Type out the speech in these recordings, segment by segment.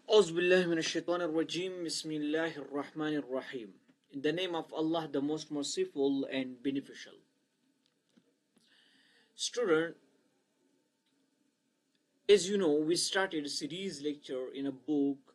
أعوذ بالله من الشيطان الرجيم بسم الله الرحمن الرحيم. In the name of Allah, the most merciful and beneficial. Student, as you know, we started a series lecture in a book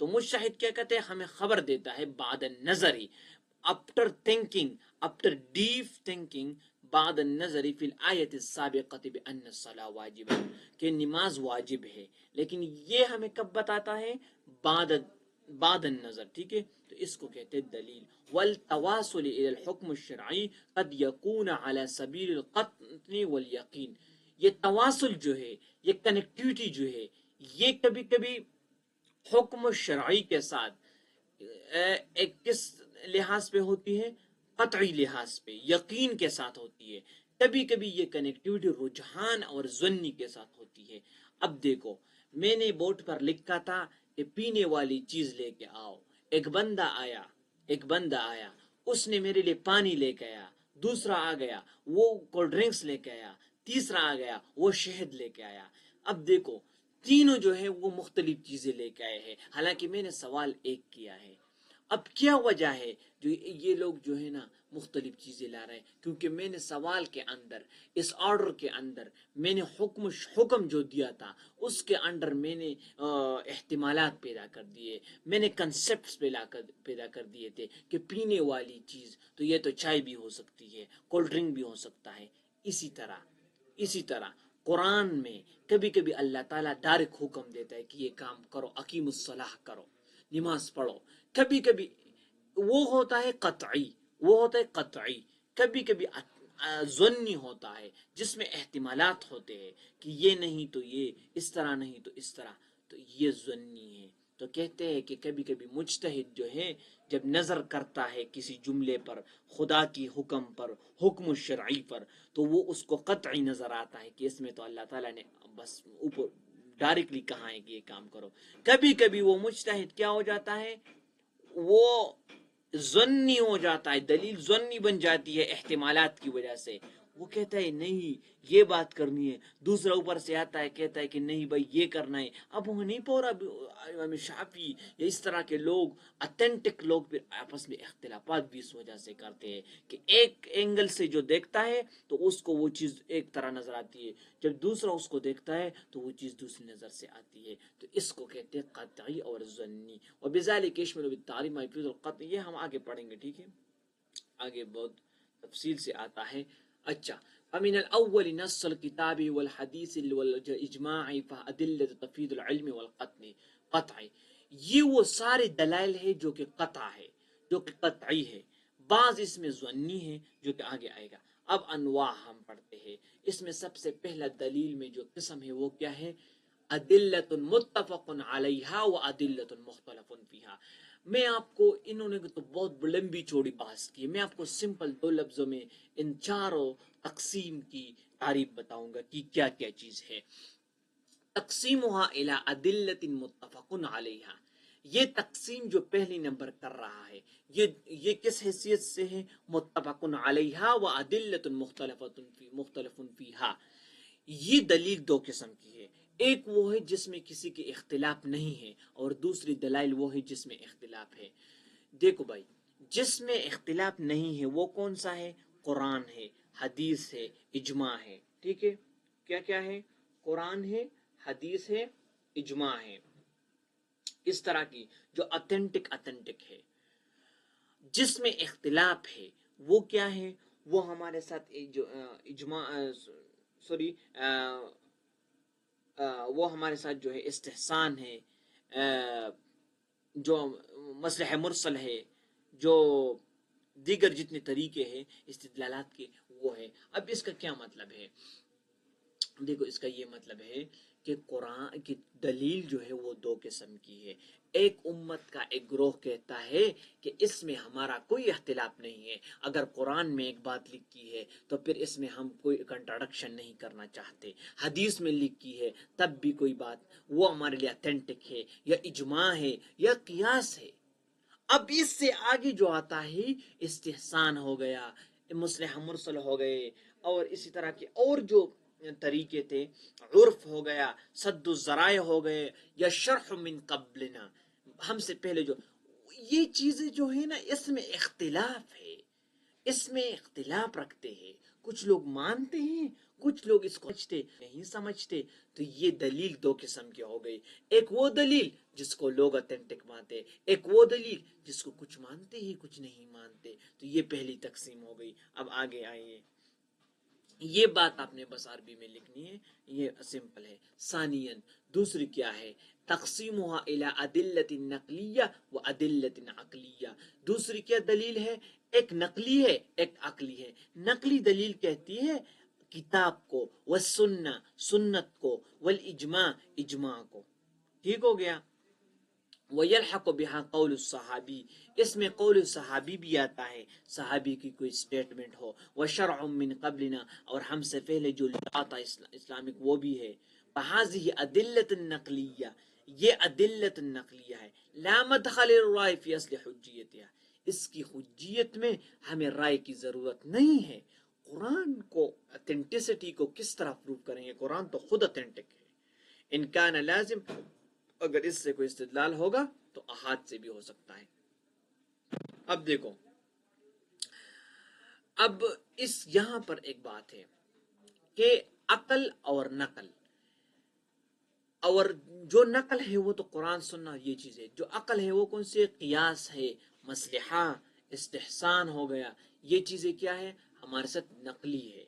تو مجتہد کیا کہتے ہیں؟ ہمیں خبر دیتا ہے بعد النظری، after thinking, after deep thinking، بعد النظری فی الآیت السابقۃ بأن الصلاۃ واجب، کہ نماز واجب ہے، لیکن یہ ہمیں کب بتاتا ہے؟ بعد النظر، ٹھیک ہے؟ تو اس کو کہتے ہیں دلیل۔ والتواصل الى الحکم الشرعی قد یکون علی سبیل القطع والیقین، یہ تواصل جو ہے، یہ کنیکٹیوٹی جو ہے، یہ کبھی کبھی حکم شرعی کے ساتھ ایک کس لحاظ پہ ہوتی ہے؟ قطعی لحاظ پہ، یقین کے ساتھ ہوتی ہے۔ کبھی کبھی یہ کنیکٹیوٹی رجحان اور ظنی کے ساتھ ہوتی ہے۔ اب دیکھو، میں نے بورڈ پر لکھا تھا کہ پینے والی چیز لے کے آؤ، ایک بندہ آیا، اس نے میرے لیے پانی لے کے آیا، دوسرا آ گیا وہ کولڈ ڈرنکس لے کے آیا، تیسرا آ گیا وہ شہد لے کے آیا۔ اب دیکھو، تینوں جو ہے وہ مختلف چیزیں لے کے آئے ہیں، حالانکہ میں نے سوال ایک کیا ہے۔ اب کیا وجہ ہے جو یہ لوگ جو ہے نا مختلف چیزیں لا رہے ہیں؟ کیونکہ میں نے سوال کے اندر، اس آرڈر کے اندر، میں نے حکم جو دیا تھا اس کے اندر میں نے احتمالات پیدا کر دیے، میں نے کنسپٹس پیدا کر دیے تھے کہ پینے والی چیز تو یہ تو چائے بھی ہو سکتی ہے، کولڈ ڈرنک بھی ہو سکتا ہے۔ اسی طرح قرآن میں کبھی کبھی اللہ تعالیٰ ڈائریکٹ حکم دیتا ہے کہ یہ کام کرو، اقیم الصلاح کرو، نماز پڑھو۔ کبھی کبھی وہ ہوتا ہے قطعی، کبھی کبھی ظنی ہوتا ہے جس میں احتمالات ہوتے ہیں کہ یہ نہیں تو یہ، اس طرح نہیں تو اس طرح، تو یہ ظنی ہے۔ تو کہتے ہیں کہ کبھی کبھی مجتہد جو ہے جب نظر کرتا ہے کسی جملے پر، خدا کی حکم پر، حکم شرعی پر، تو وہ اس کو قطعی نظر آتا ہے کہ اس میں تو اللہ تعالیٰ نے بس اوپر ڈائریکٹلی کہا ہے کہ یہ کام کرو۔ کبھی کبھی وہ مجتہد کیا ہو جاتا ہے؟ وہ ظنی ہو جاتا ہے، دلیل ظنی بن جاتی ہے احتمالات کی وجہ سے۔ وہ کہتا ہے نہیں یہ بات کرنی ہے، دوسرا اوپر سے آتا ہے کہتا ہے کہ نہیں بھائی یہ کرنا ہے۔ اب وہ نہیں پورا امام شافعی یا اس طرح کے لوگ، اتھینٹک لوگ، پھر آپس میں اختلافات بھی اس وجہ سے کرتے ہیں کہ ایک اینگل سے جو دیکھتا ہے تو اس کو وہ چیز ایک طرح نظر آتی ہے، جب دوسرا اس کو دیکھتا ہے تو وہ چیز دوسری نظر سے آتی ہے۔ تو اس کو کہتے ہیں قطعی اور ظنی۔ وبذالک یشمل بالتعلیم ما یفید القطع، یہ ہم آگے پڑھیں گے، ٹھیک ہے؟ آگے بہت تفصیل سے آتا ہے۔ اچھا، فمن الاول نص الکتاب والحدیث والاجماع فادلۃ تفید العلم والقطع، یہ وہ سارے دلائل ہے جو کہ قطع ہے، جو کہ قطعی ہے، بعض اس میں ظنی ہے جو کہ آگے آئے گا۔ اب انواع ہم پڑھتے ہیں۔ اس میں سب سے پہلا دلیل میں جو قسم ہے وہ کیا ہے؟ ادلۃ متفق علیہا و ادلۃ مختلف فیہا۔ میں آپ کو، انہوں نے تو بہت لمبی چوڑی بحث کی، میں آپ کو سمپل 2 لفظوں میں ان چاروں تقسیم کی تعریف بتاؤں گا کہ کیا کیا چیز ہے۔ تقسیمها الی ادلۃ متفق علیہا، یہ تقسیم جو پہلی نمبر کر رہا ہے یہ کس حیثیت سے ہے؟ متفق علیہا و ادلۃ مختلف فیہا۔ یہ دلیل 2 قسم کی ہے، ایک وہ ہے جس میں کسی کے اختلاف نہیں ہے، اور دوسری دلائل وہ ہے جس میں اختلاف ہے۔ دیکھو بھائی، جس میں اختلاف نہیں ہے وہ کون سا ہے؟ قرآن ہے، حدیث ہے، اجماع ہے، ٹھیک ہے؟ کیا کیا ہے؟ قرآن ہے، حدیث ہے، اجماع ہے، اس طرح کی جو اتھینٹک ہے۔ جس میں اختلاف ہے وہ کیا ہے؟ وہ ہمارے ساتھ جو اجماع وہ ہمارے ساتھ جو ہے استحسان ہے، جو مصلح مرسل ہے، جو دیگر جتنے طریقے ہیں استدلالات کے وہ ہے۔ اب اس کا کیا مطلب ہے؟ دیکھو، اس کا یہ مطلب ہے کہ قرآن کی دلیل جو ہے وہ 2 قسم کی ہے۔ ایک امت کا ایک گروہ کہتا ہے کہ اس میں ہمارا کوئی اختلاف نہیں ہے، اگر قرآن میں ایک بات لکھی ہے تو پھر اس میں ہم کوئی کنٹراڈکشن نہیں کرنا چاہتے، حدیث میں لکھی ہے تب بھی کوئی بات وہ ہمارے لیے اتھینٹک ہے، یا اجماع ہے یا قیاس ہے۔ اب اس سے آگے جو آتا ہے استحسان ہو گیا، مصلح مرسل ہو گئے، اور اسی طرح کے اور جو طریقے تھے، عرف ہو گیا، سد الذرائع ہو گئے، یا شرح من قبلنا، ہم سے پہلے جو یہ چیزیں جو ہے نا، اس میں اختلاف ہے، اس میں اختلاف رکھتے ہیں، کچھ لوگ مانتے ہیں، کچھ لوگ اس کو نہیں سمجھتے. تو یہ دلیل دو قسم کی ہو گئی. ایک وہ دلیل جس کو لوگ اتھینٹک مانتے، ایک وہ دلیل جس کو کچھ مانتے ہی کچھ نہیں مانتے. تو یہ پہلی تقسیم ہو گئی. اب آگے آئیے، یہ بات آپ نے بس عربی میں لکھنی ہے، یہ سمپل ہے. ثانیاً دوسری کیا ہے؟ تقسیمها الى ادلت نقلیہ و ادلت عقلیہ. دوسری کیا دلیل ہے؟ ایک نقلی ہے ایک عقلی ہے. نقلی دلیل کہتی ہے کتاب کو، والسنہ سنت کو، والاجماع اجماع کو. ٹھیک ہو گیا. وَيَلْحَقُ بِهَا قَوْلُ الصَّحَابِي، اس میں قول صحابی بھی آتا ہے، صحابی کی کوئی سٹیٹمنٹ ہو. وَشَرْعٌ مِّن قَبْلِنَا، اور ہم سے پہلے جو آتا اسلامک وہ بھی ہے. فَهَذِهِ أَدِلَّةٌ نَقْلِيَّةٌ، یہ ادلت نقلیہ ہے. لا مدخل الرائے فی اصل حجیتها، اس کی حجیت میں ہمیں رائے کی ضرورت نہیں ہے. قرآن کو اتھینٹسٹی کو کس طرح پروف کریں گے؟ قرآن تو خود اتھینٹک ہے. ان کان لازم، اگر اس سے کوئی استدلال ہوگا تو احاد سے بھی ہو سکتا ہے. اب دیکھو، اب اس یہاں پر ایک بات ہے کہ عقل اور نقل، اور جو نقل ہے وہ تو قرآن سننا یہ چیز ہے. جو عقل ہے وہ کون سی؟ قیاس ہے، مصلحہ، استحسان ہو گیا. یہ چیزیں کیا ہے؟ ہمارے ساتھ نقلی ہے،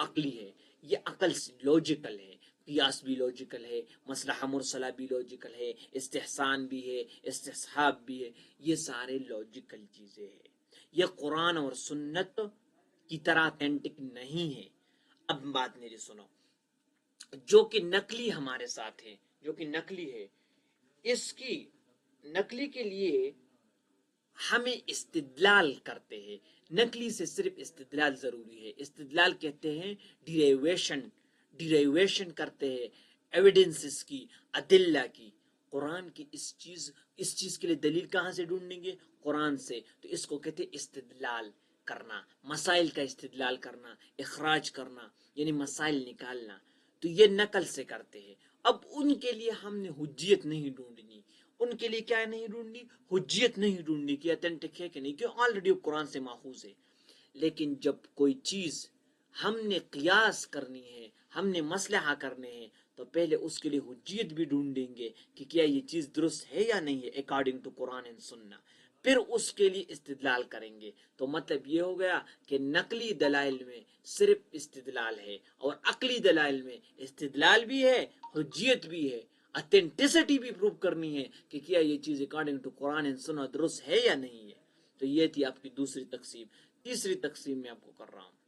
عقلی ہے. یہ عقل سے لوجیکل ہے. قیاس بھی لوجیکل ہے، مصلحہ مرسلہ بھی لوجیکل ہے، استحسان بھی ہے، استصحاب بھی ہے. یہ سارے لوجیکل چیزیں ہیں. یہ قرآن اور سنت کی طرح اتھینٹک نہیں ہے. اب بات میری سنو، جو کہ نقلی ہمارے ساتھ ہے، جو کہ نقلی ہے، اس کی نقلی کے لیے ہمیں استدلال کرتے ہیں. نقلی سے صرف استدلال ضروری ہے. استدلال کہتے ہیں ڈیریویشن کرتے ہیں ایویڈنسز کی، ادلہ کی. قرآن کی اس چیز کے لیے دلیل کہاں سے ڈھونڈیں گے؟ قرآن سے. تو اس کو کہتے ہیں استدلال کرنا، مسائل کا استدلال کرنا، اخراج کرنا، یعنی مسائل نکالنا. تو یہ نقل سے کرتے ہیں. اب ان کے لیے ہم نے حجیت نہیں ڈھونڈنی. ان کے لیے کیا نہیں ڈھونڈنی؟ حجیت نہیں ڈھونڈنی کہ اتھینٹک ہے کہ نہیں، کہ آلریڈی قرآن سے ماخوذ ہے. لیکن جب کوئی چیز ہم نے قیاس کرنی ہے، ہم نے مصلحہ کرنے ہیں، تو پہلے اس کے لیے حجیت بھی ڈھونڈیں گے کہ کیا یہ چیز درست ہے یا نہیں ہے اکارڈنگ ٹو قرآن اینڈ سننا. پھر اس کے لیے استدلال کریں گے. تو مطلب یہ ہو گیا کہ نقلی دلائل میں صرف استدلال ہے، اور عقلی دلائل میں استدلال بھی ہے، حجیت بھی ہے، اتھینٹسٹی بھی پروف کرنی ہے کہ کیا یہ چیز اکارڈنگ ٹو قرآن اینڈ سننا درست ہے یا نہیں ہے. تو یہ تھی آپ کی دوسری تقسیم. تیسری تقسیم میں آپ کو کر رہا ہوں.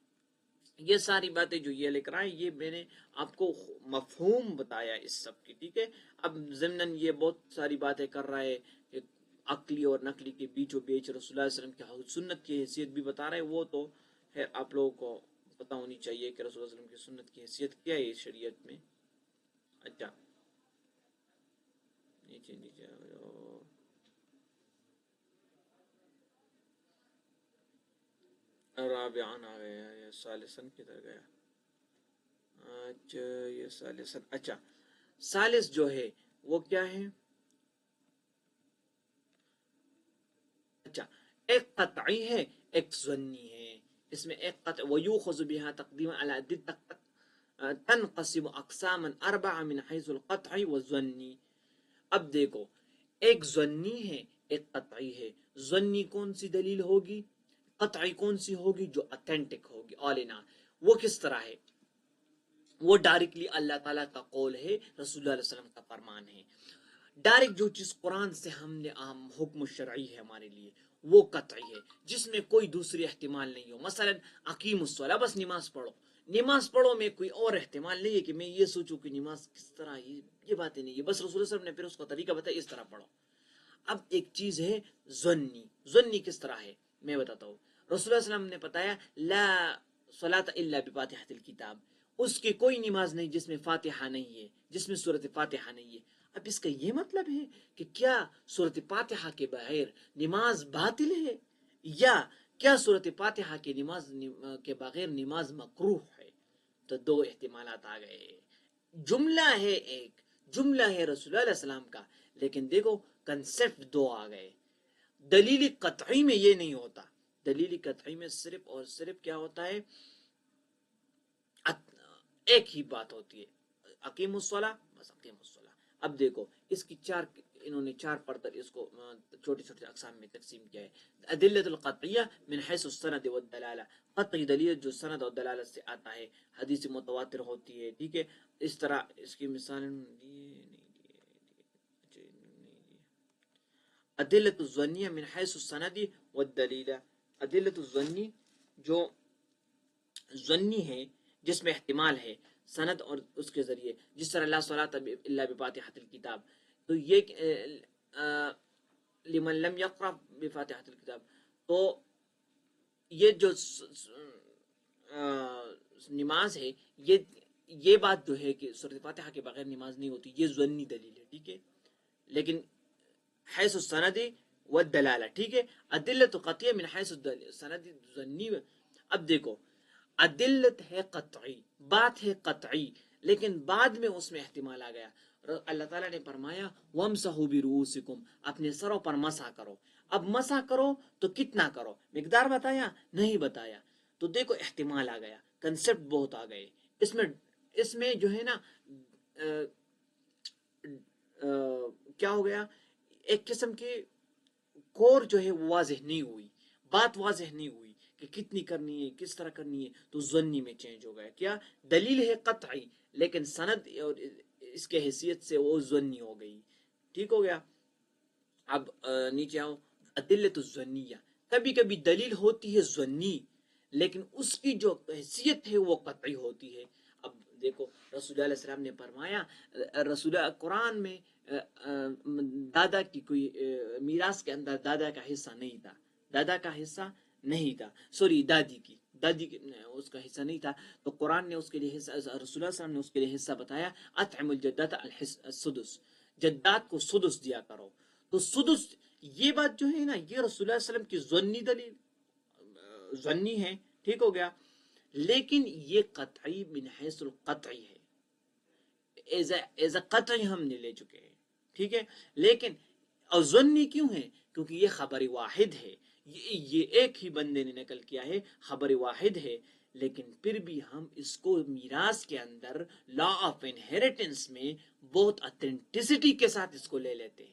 یہ ساری باتیں جو یہ لکھ رہا ہے، یہ میں نے آپ کو مفہوم بتایا اس سب کی. ٹھیک ہے. اب ضمناً یہ بہت ساری باتیں کر رہا ہے کہ عقلی اور نقلی کے بیچ و بیچ رسول اللہ علیہ وسلم کی سنت کی حیثیت بھی بتا رہا ہے. وہ تو ہے آپ لوگوں کو پتہ ہونی چاہیے کہ رسول اللہ علیہ وسلم کی سنت کی حیثیت کیا ہے شریعت میں. اچھا نیچے رابعان آ گیا یا ثالثاً کدھر گیا؟ اچھا یہ ثالثاً، اچھا ثالث جو ہے وہ کیا ہے؟ اچھا ایک قطعی ہے ایک ظنی ہے. اس میں ایک قطع ویوخذ بها تقدیما علی تنقسم اقساما اربع من حیث القطع والظنی. اب دیکھو، ایک ظنی ہے ایک قطعی ہے. ظنی کون سی دلیل ہوگی؟ قطعی کون سی ہوگی؟ جو اتھینٹک ہوگی آل ان آل. وہ کس طرح ہے؟ وہ ڈائریکٹلی اللہ تعالیٰ کا قول ہے، رسول اللہ علیہ وسلم کا فرمان ہے. ڈائریکٹ جو چیز قرآن سے ہم نے عام حکم شرعی ہے ہمارے لیے، وہ قطعی ہے، جس میں کوئی دوسری احتمال نہیں ہو. مثلا اقیم الصلاۃ، بس نماز پڑھو. نماز پڑھو میں کوئی اور احتمال نہیں ہے کہ میں یہ سوچوں کہ نماز کس طرح، یہ باتیں نہیں ہے. بس رسول اللہ صلی اللہ علیہ وسلم نے پھر اس کا طریقہ بتایا، اس طرح پڑھو. اب ایک چیز ہے ظنی. ظنی کس طرح ہے میں بتاتا ہوں. رسول اللہ صلی اللہ علیہ وسلم نے بتایا لا صلاۃ الا بفاتحۃ الکتاب، اس کی کوئی نماز نہیں جس میں فاتحہ نہیں ہے، جس میں سورۃ فاتحہ نہیں ہے. اب اس کا یہ مطلب ہے کہ کیا سورۃ فاتحہ کے بغیر نماز باطل ہے، یا کیا سورۃ فاتحہ کے نماز کے بغیر نماز مکروہ ہے؟ تو دو احتمالات آ گئے. جملہ ہے، ایک جملہ ہے رسول اللہ علیہ السلام کا، لیکن دیکھو کنسیپٹ دو آ گئے. دلیل قطعی میں یہ نہیں ہوتا. دلیل قطعی میں صرف اور صرف کیا ہوتا ہے؟ ایک ہی بات ہوتی ہے، اقیم الصلاۃ، بس اقیم الصلاۃ۔ اب دیکھو اس کی انہوں نے چار پڑھ اس کو چھوٹی چھوٹی اقسام میں تقسیم کیا ہے۔ ادلۃ القطعیہ من حیث السند والدلالہ، قطعی دلیل جو سند اور دلالت سے آتا ہے، حدیث متواتر ہوتی ہے، ٹھیک ہے۔ اس طرح اس کی مثال ادلۃ الظنیہ من حیث السند والدلیلہ، ادلۃ الظنی جو ظنی ہے جس میں احتمال ہے، سند اور اس کے ذریعے، جس طرح لا صلاۃ الا بفاتحۃ الکتاب، تو یہ لمن لم یقرأ بفاتحۃ الکتاب، تو یہ جو نماز ہے، یہ بات جو ہے کہ سورۃ فاتحہ کے بغیر نماز نہیں ہوتی، یہ ظنی دلیل ہے، ٹھیک ہے۔ لیکن حیث السند والدلالہ، ٹھیک ہے۔ ادلۃ قطعیہ من حیث السند ظنی۔ اب دیکھو عدلت ہے قطعی، بات ہے قطعی، لیکن بعد میں اس میں احتمال آ گیا۔ اللہ تعالیٰ نے فرمایا وَامْسَحُوا بِرُؤُوسِكُمْ، اپنے سروں پر مسح کرو۔ اب مسح کرو تو کتنا کرو، مقدار بتایا نہیں بتایا، تو دیکھو احتمال آ گیا، کنسپٹ بہت آ گئے اس میں جو ہے نا کیا ہو گیا، ایک قسم کی کور جو ہے وہ واضح نہیں ہوئی، بات واضح نہیں ہوئی کہ کتنی کرنی ہے، کس طرح کرنی ہے، تو ظنی میں چینج ہو گیا۔ کیا دلیل ہے قطعی، لیکن سند اور اس کے حیثیت سے وہ ظنی ہو گئی، ٹھیک ہو گیا۔ اب نیچے آؤ، ادلۃ الظنیہ، کبھی کبھی دلیل ہوتی ہے ظنی، لیکن اس کی جو حیثیت ہے وہ قطعی ہوتی ہے۔ اب دیکھو رسول اللہ علیہ السلام نے فرمایا، رسول قرآن میں دادا کی کوئی میراث کے اندر دادا کا حصہ نہیں تھا، دادا کا حصہ نہیں تھا، سوری دادی کی اس کا حصہ نہیں تھا، تو قرآن نے اس کے لیے حصہ، رسول اللہ صلی اللہ علیہ وسلم نے اس کے لیے حصہ بتایا، اطعم الجدات السدس، جدات کو سدس دیا کرو۔ تو سدس یہ بات جو ہے نا، یہ رسول اللہ علیہ وسلم کی ظنی دلیل، ظنی ہے، ٹھیک ہو گیا، لیکن یہ قطعی من حیث القطعی ہے، ایز اے قطعی ہم نے لے چکے ہیں، ٹھیک ہے۔ لیکن ظنی کیوں ہے؟ کیونکہ یہ خبر واحد ہے، یہ ایک ہی بندے نے نقل کیا ہے، خبر واحد ہے، لیکن پھر بھی ہم اس کو میراث کے اندر لا آف انہیریٹنس میں بہت اتھینٹسٹی کے ساتھ اس کو لے لیتے ہیں۔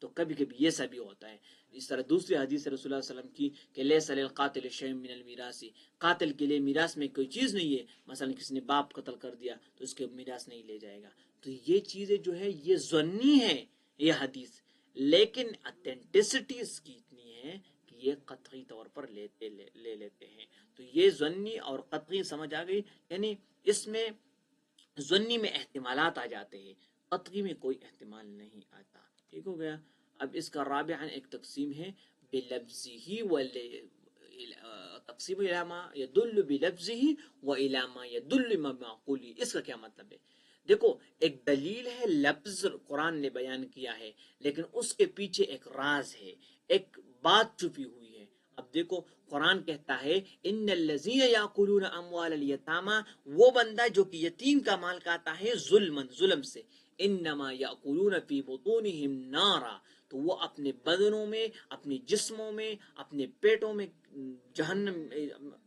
تو کبھی کبھی یہ سا بھی ہوتا ہے۔ اس طرح دوسری حدیث رسول اللہ صلی اللہ علیہ وسلم کی کہ لیس للقاتل شیء من المیراث، قاتل کے لیے میراث میں کوئی چیز نہیں ہے، مثلا کسی نے باپ قتل کر دیا تو اس کے میراث نہیں لے جائے گا۔ تو یہ چیزیں جو ہے یہ ظنی ہے یہ حدیث، لیکن اتھینٹسٹی اس کی اتنی ہے کہ یہ قطعی طور پر لے لیتے ہیں۔ تو یہ ظنی اور قطعی سمجھ آ گئی، یعنی اس میں ظنی میں احتمالات آ جاتے ہیں، قطعی میں کوئی احتمال نہیں آتا، ٹھیک ہو گیا۔ اب اس کا رابعاً ایک تقسیم ہے بلفظہ تقسیم الی ما یدل بلفظہ و الی ما یدل بمعقولہ۔ اس کا کیا مطلب ہے؟ دیکھو ایک دلیل ہے، لفظ قرآن نے بیان کیا ہے، لیکن اس کے پیچھے ایک راز ہے، ایک بات چھپی ہوئی ہے۔ اب دیکھو قرآن کہتا ہے ان الذین یاکلون اموال الیتامی، وہ بندہ جو کہ یتیم کا مال کھاتا ہے ظلم سے، انما یاکلون فی بطونہم نارا، تو وہ اپنے بدنوں میں، اپنے جسموں میں، اپنے پیٹوں میں جہنم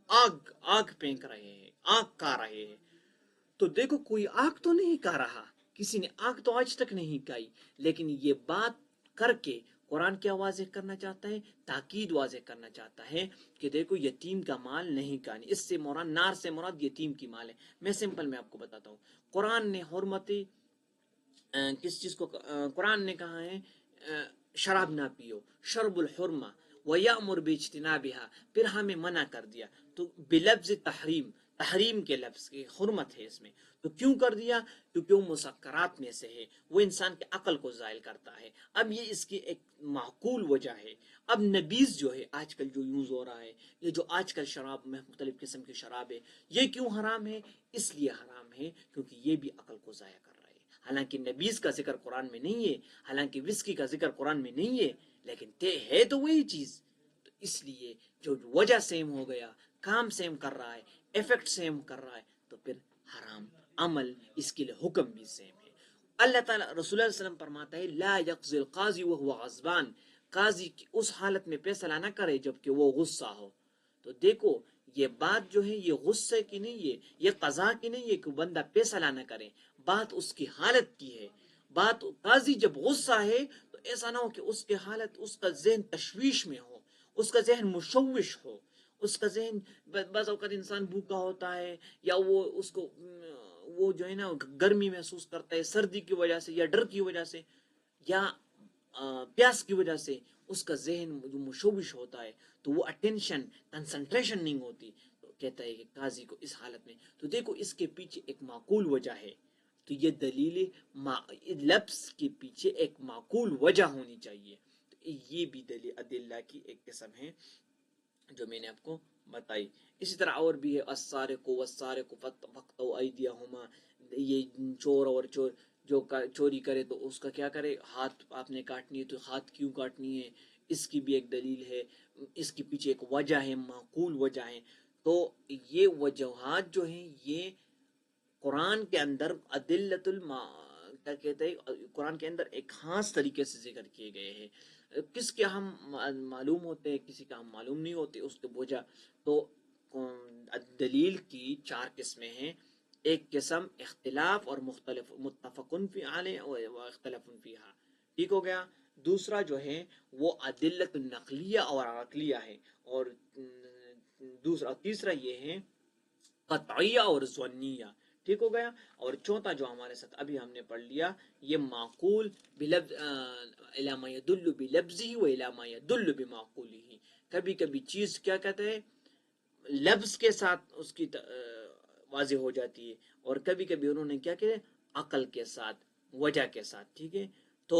آگ پھینک رہے ہیں، آگ کھا رہے ہیں۔ تو دیکھو کوئی آگ تو نہیں کھا رہا، کسی نے آگ تو آج تک نہیں کھائی، لیکن یہ بات کر کے قرآن کیا واضح کرنا چاہتا ہے؟ تاکید واضح کرنا چاہتا ہے کہ دیکھو یتیم کا مال نہیں کھانی، اس سے مراد، نار سے مراد یتیم کی مال ہے۔ میں سمپل میں آپ کو بتاتا ہوں، قرآن نے حرمت کس چیز کو قرآن نے کہا ہے شراب نہ پیو، شرب الحرمہ ویأمر باجتنابہا، پھر ہمیں منع کر دیا، تو بلفظ تحریم کے لفظ کی حرمت ہے اس میں، تو کیوں کر دیا؟ کیونکہ وہ مسکرات میں سے ہے، وہ انسان کے عقل کو زائل کرتا ہے۔ اب یہ اس کی ایک معقول وجہ ہے۔ اب نبیذ جو ہے آج کل جو یوز ہو رہا ہے، یہ جو آج کل شراب میں مختلف قسم کی شراب ہے، یہ کیوں حرام ہے؟ اس لیے حرام ہے کیونکہ یہ بھی عقل کو ضائع کر رہا ہے۔ حالانکہ نبیذ کا ذکر قرآن میں نہیں ہے، حالانکہ وسکی کا ذکر قرآن میں نہیں ہے، لیکن ہے تو وہی چیز، تو اس لیے جو وجہ سیم ہو گیا، کام سیم کر رہا ہے، ایفیکٹ سیم کر رہا ہے، تو پھر حرام عمل، اس کے لیے حکم بھی سیم ہے۔ اللہ تعالیٰ رسول اللہ صلی اللہ علیہ وسلم فرماتا ہے لا یقضی القاضی وهو غضبان، قاضی اس حالت میں فیصلہ نہ کرے جب کہ وہ غصہ ہو، تو دیکھو یہ بات جو ہے یہ غصے کی نہیں ہے، یہ قضا کی نہیں ہے کہ بندہ فیصلہ نہ کرے، بات اس کی حالت کی ہے. بات قاضی جب غصہ ہے تو ایسا نہ ہو کہ اس کی حالت، اس کا ذہن تشویش میں ہو، اس کا ذہن مشوش ہو، اس کا ذہن بعض اوقات انسان بھوکا ہوتا ہے یا وہ اس کو وہ جو ہے نا گرمی محسوس کرتا ہے سردی کی وجہ سے یا ڈر کی وجہ سے یا پیاس کی وجہ سے، اس کا ذہن جو مشوش ہوتا ہے تو وہ اٹینشن کنسنٹریشن نہیں ہوتی. تو کہتا ہے کہ قاضی کو اس حالت میں، تو دیکھو اس کے پیچھے ایک معقول وجہ ہے. تو یہ دلیل لفظ کے پیچھے ایک معقول وجہ ہونی چاہیے. تو یہ بھی دلیل ادلہ کی ایک قسم ہے جو میں نے آپ کو بتائی. اسی طرح اور بھی ہے السارق والسارق فاقطعوا ایدیہما، یہ چور اور چور جو چوری کرے تو اس کا کیا کرے، ہاتھ آپ نے کاٹنی ہے تو ہاتھ کیوں کاٹنی ہے، اس کی بھی ایک دلیل ہے، اس کے پیچھے ایک وجہ ہے، معقول وجہ ہے. تو یہ وجوہات جو ہیں یہ قرآن کے اندر ادلت کیا کہتے ہیں، قرآن کے اندر ایک خاص طریقے سے ذکر کیے گئے ہیں. کس کے ہم معلوم ہوتے ہیں، کسی کا ہم معلوم نہیں ہوتے اس کے بوجھا. تو دلیل کی 4 قسمیں ہیں. ایک قسم اختلاف اور مختلف متفقن فی علیہ و اختلاف فیہا، ٹھیک ہو گیا. دوسرا جو ہے وہ ادلت النقلیہ اور عقلیہ ہے، اور تیسرا یہ ہے قطعیہ اور ظنیہ، ٹھیک ہو گیا. اور چوتھا جو ہمارے ساتھ ابھی ہم نے پڑھ لیا یہ معقول الی ما یدل بلفظہ و الی ما یدل بمعقولہ. کبھی کبھی چیز کیا کہتے ہیں لفظ کے ساتھ اس کی واضح ہو جاتی ہے، اور کبھی کبھی انہوں نے کیا کہ عقل کے ساتھ، وجہ کے ساتھ، ٹھیک ہے. تو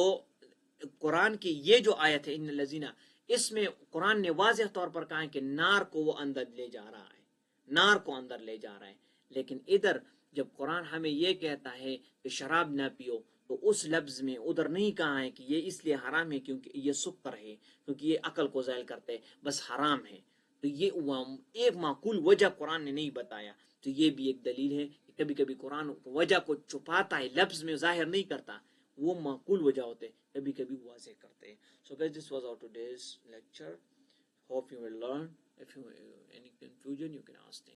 قرآن کی یہ جو آیت ہے ان الذین، اس میں قرآن نے واضح طور پر کہا ہے کہ نار کو وہ اندر لے جا رہا ہے، نار کو اندر لے جا رہا ہے. لیکن ادھر جب قرآن ہمیں یہ کہتا ہے کہ شراب نہ پیو تو اس لفظ میں ادھر نہیں کہا ہے کہ یہ اس لیے حرام ہے کیونکہ یہ سکر ہے، کیونکہ یہ عقل کو ذائل کرتے بس حرام ہے. تو یہ ایک معقول وجہ قرآن نے نہیں بتایا. تو یہ بھی ایک دلیل ہے کہ کبھی کبھی قرآن وجہ کو چھپاتا ہے، لفظ میں ظاہر نہیں کرتا، وہ معقول وجہ ہوتے کبھی کبھی واضح کرتے ہیں. So guys, this was our today's lecture. Hope you will learn. If you any confusion you can ask me.